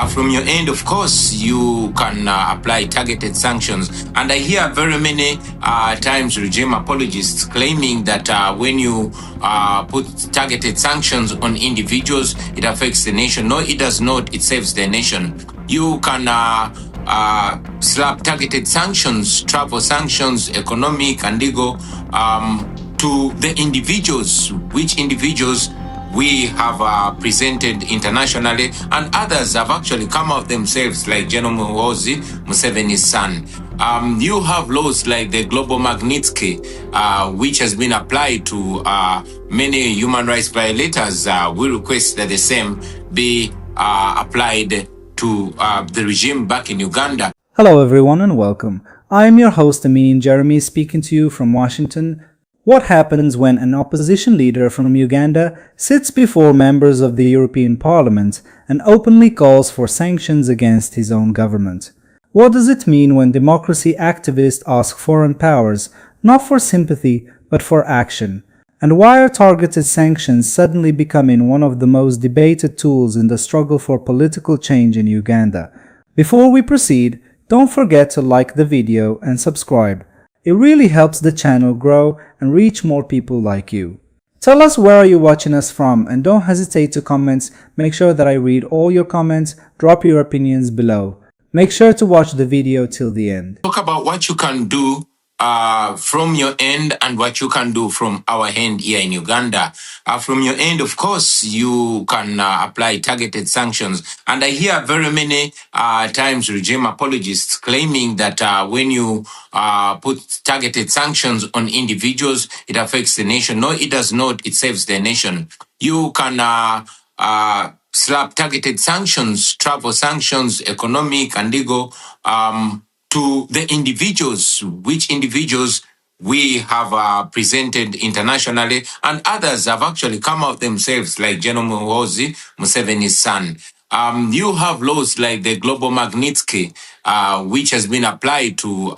From your end, of course, you can apply targeted sanctions. And I hear very many times regime apologists claiming that when you put targeted sanctions on individuals, it affects the nation. No, it does not. It saves the nation. You can slap targeted sanctions, travel sanctions, economic and legal, to the individuals, which individuals we have presented internationally, and others have actually come out themselves, like General Museveni's son. You have laws like the Global Magnitsky, which has been applied to many human rights violators. We request that the same be applied to the regime back in Uganda. Hello everyone and welcome. I am your host Amin Jeremy speaking to you from Washington. What happens when an opposition leader from Uganda sits before members of the European Parliament and openly calls for sanctions against his own government? What does it mean when democracy activists ask foreign powers not for sympathy but for action? And why are targeted sanctions suddenly becoming one of the most debated tools in the struggle for political change in Uganda? Before we proceed, don't forget to like the video and subscribe. It really helps the channel grow and reach more people like you. Tell us where are you watching us from and don't hesitate to comment. Make sure that I read all your comments. Drop your opinions below. Make sure to watch the video till the end. Talk about what you can do from your end and what you can do from our end here in Uganda. From your end, of course, you can apply targeted sanctions. And I hear very many times regime apologists claiming that when you put targeted sanctions on individuals, it affects the nation. No, it does not. It saves the nation. You can slap targeted sanctions, travel sanctions, economic and legal, to the individuals, which individuals we have presented internationally, and others have actually come out themselves, like General Museveni's son. You have laws like the Global Magnitsky, which has been applied to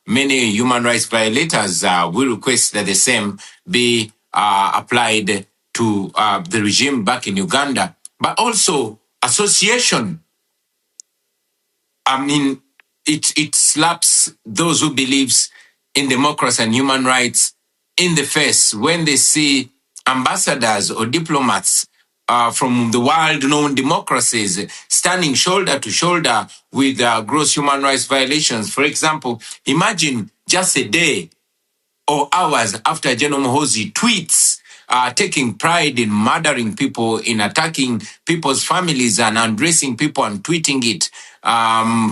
many human rights violators. We request that the same be applied to the regime back in Uganda. But also association. It slaps those who believes in democracy and human rights in the face when they see ambassadors or diplomats from the world-known democracies standing shoulder to shoulder with gross human rights violations. For example, imagine just a day or hours after General Muhoozi tweets taking pride in murdering people, in attacking people's families and undressing people and tweeting it,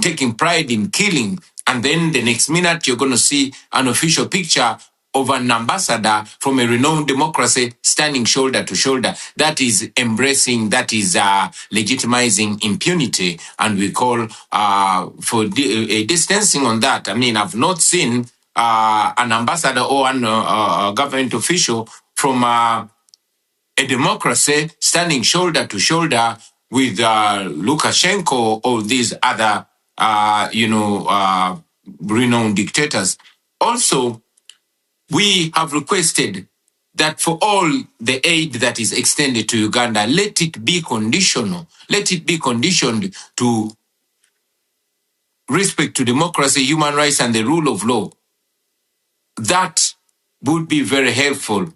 taking pride in killing. And then the next minute, you're going to see an official picture of an ambassador from a renowned democracy standing shoulder to shoulder. That is embracing, that is legitimizing impunity. And we call for a distancing on that. I mean, I've not seen an ambassador or an government official from a democracy standing shoulder to shoulder with Lukashenko or these other, renowned dictators. Also, we have requested that for all the aid that is extended to Uganda, let it be conditional. Let it be conditioned to respect to democracy, human rights, and the rule of law. That would be very helpful.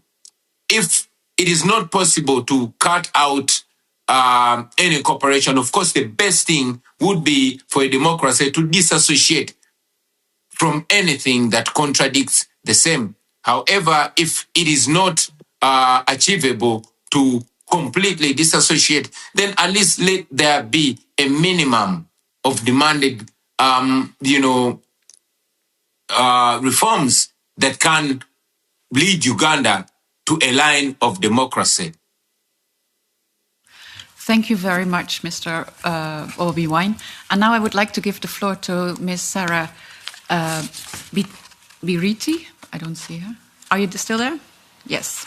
If it is not possible to cut out any cooperation, of course, the best thing would be for a democracy to disassociate from anything that contradicts the same. However, if it is not achievable to completely disassociate, then at least let there be a minimum of demanded, reforms that can lead Uganda to a line of democracy. Thank you very much, Mr. Bobi Wine. And now I would like to give the floor to Ms. Sarah Biriti. I don't see her. Are you still there? Yes.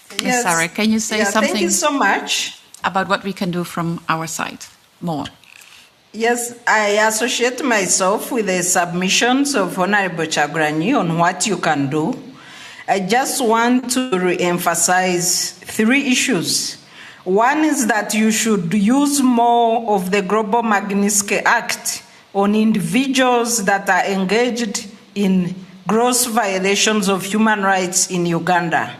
Yes. Ms. Sarah, can you say something? Thank you so much. About what we can do from our side? More. Yes, I associate myself with the submissions of Honorable Chagrani on what you can do. I just want to re-emphasize three issues. One is that you should use more of the Global Magnitsky Act on individuals that are engaged in gross violations of human rights in Uganda.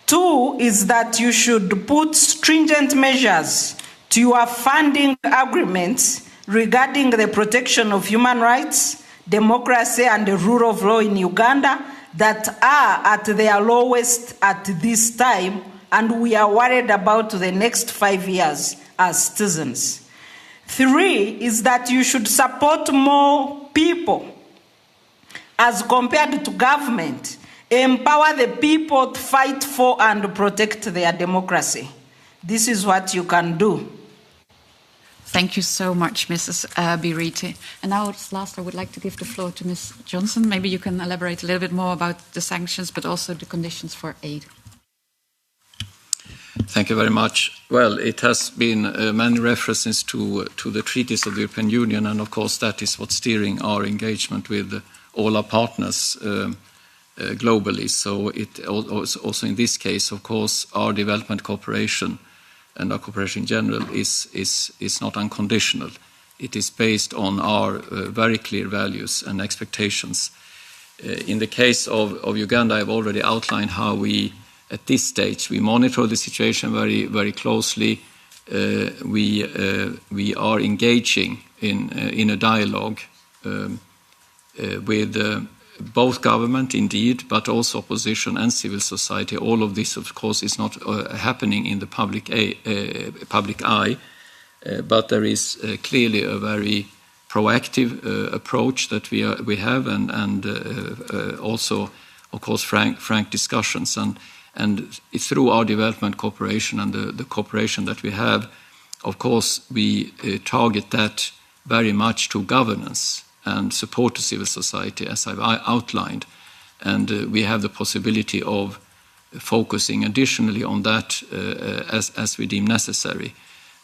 Two is that you should put stringent measures to your funding agreements regarding the protection of human rights, democracy, and the rule of law in Uganda that are at their lowest at this time, and we are worried about the next 5 years as citizens. Three is that you should support more people as compared to government. Empower the people to fight for and protect their democracy. This is what you can do. Thank you so much, Mrs. Biriti. And now, last, I would like to give the floor to Ms. Johnson. Maybe you can elaborate a little bit more about the sanctions, but also the conditions for aid. Thank you very much. Well, it has been many references to the treaties of the European Union, and of course that is what's steering our engagement with all our partners globally. So it also in this case, of course, our development cooperation and our cooperation in general is not unconditional. It is based on our very clear values and expectations. In the case of Uganda, I've already outlined how we, at this stage, we monitor the situation very, very closely. We are engaging in a dialogue with both government, indeed, but also opposition and civil society. All of this, of course, is not happening in the public eye, but there is clearly a very proactive approach that we have, and also, of course, frank discussions. And through our development cooperation and the cooperation that we have, of course, we target that very much to governance and support to civil society, as I've outlined. And we have the possibility of focusing additionally on that as we deem necessary,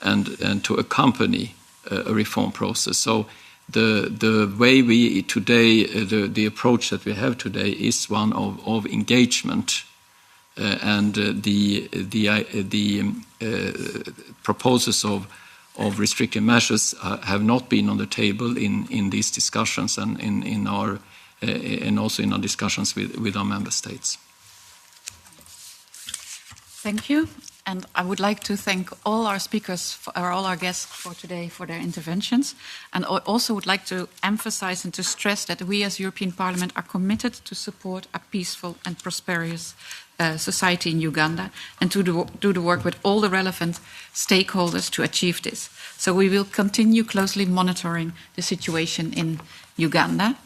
and to accompany a reform process. So the way we today, the approach that we have today is one of engagement, and the proposals of restrictive measures have not been on the table in these discussions and in our and also in our discussions with our member states. Thank you. And I would like to thank all our speakers, or all our guests for today, for their interventions. And I also would like to emphasize and to stress that we as European Parliament are committed to support a peaceful and prosperous society in Uganda, and to do the work with all the relevant stakeholders to achieve this. So we will continue closely monitoring the situation in Uganda.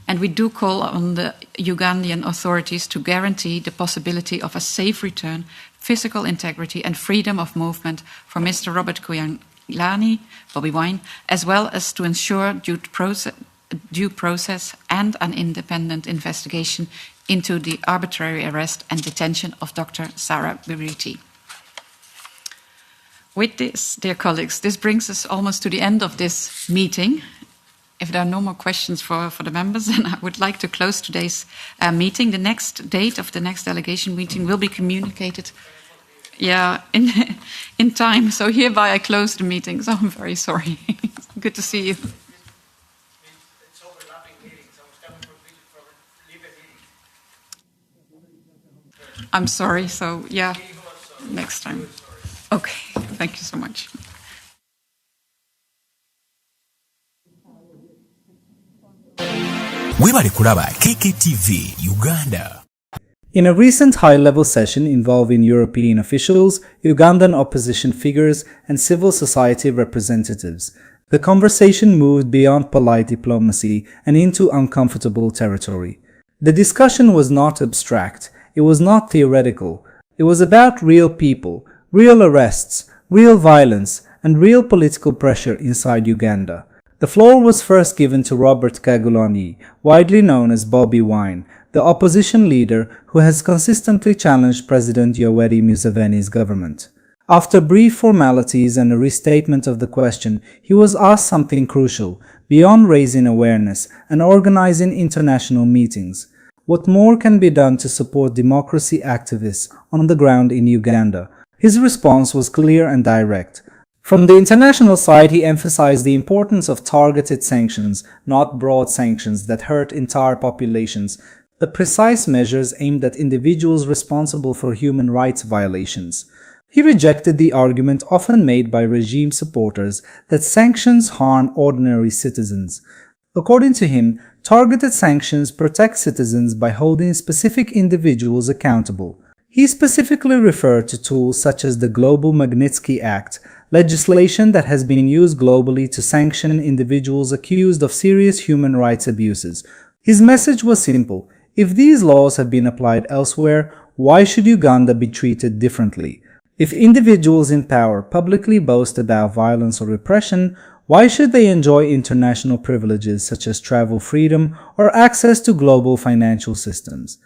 And we do call on the Ugandan authorities to guarantee the possibility of a safe return, physical integrity and freedom of movement for Mr. Robert Kyagulanyi, Bobi Wine, as well as to ensure due process and an independent investigation into the arbitrary arrest and detention of Dr. Sarah Biriti. With this, dear colleagues, this brings us almost to the end of this meeting. If there are no more questions for the members, then I would like to close today's meeting. The next date of the next delegation meeting will be communicated in time. So hereby I close the meeting. So I'm very sorry. Good to see you. It's overlapping meetings. I was coming from Libe meeting. I'm sorry. So yeah, next time. Okay. Thank you so much. Webale kulaba KKTV Uganda. In a recent high-level session involving European officials, Ugandan opposition figures and civil society representatives, the conversation moved beyond polite diplomacy and into uncomfortable territory. The discussion was not abstract, it was not theoretical, it was about real people, real arrests, real violence, and real political pressure inside Uganda. The floor was first given to Robert Kyagulanyi, widely known as Bobi Wine, the opposition leader who has consistently challenged President Yoweri Museveni's government. After brief formalities and a restatement of the question, he was asked something crucial, beyond raising awareness and organizing international meetings. What more can be done to support democracy activists on the ground in Uganda? His response was clear and direct. From the international side, he emphasized the importance of targeted sanctions, not broad sanctions that hurt entire populations, but precise measures aimed at individuals responsible for human rights violations. He rejected the argument often made by regime supporters that sanctions harm ordinary citizens. According to him, targeted sanctions protect citizens by holding specific individuals accountable. He specifically referred to tools such as the Global Magnitsky Act, legislation that has been used globally to sanction individuals accused of serious human rights abuses. His message was simple: if these laws have been applied elsewhere, why should Uganda be treated differently? If individuals in power publicly boast about violence or repression, why should they enjoy international privileges such as travel freedom or access to global financial systems?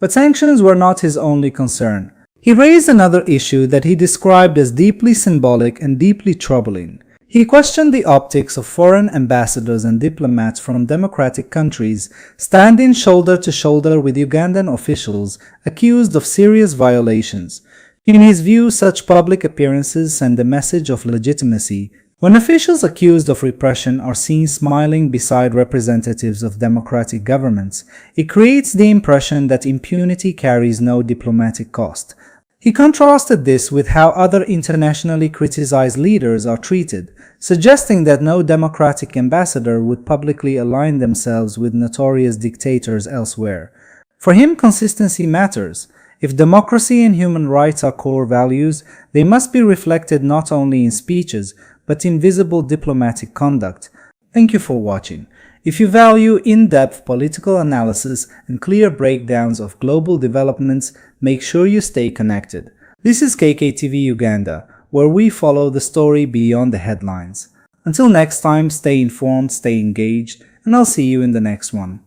But sanctions were not his only concern. He raised another issue that he described as deeply symbolic and deeply troubling. He questioned the optics of foreign ambassadors and diplomats from democratic countries standing shoulder to shoulder with Ugandan officials accused of serious violations. In his view, such public appearances send a message of legitimacy. When officials accused of repression are seen smiling beside representatives of democratic governments, it creates the impression that impunity carries no diplomatic cost. He contrasted this with how other internationally criticized leaders are treated, suggesting that no democratic ambassador would publicly align themselves with notorious dictators elsewhere. For him, consistency matters. If democracy and human rights are core values, they must be reflected not only in speeches, but in visible diplomatic conduct. Thank you for watching. If you value in-depth political analysis and clear breakdowns of global developments, make sure you stay connected. This is KKTV Uganda, where we follow the story beyond the headlines. Until next time, stay informed, stay engaged, and I'll see you in the next one.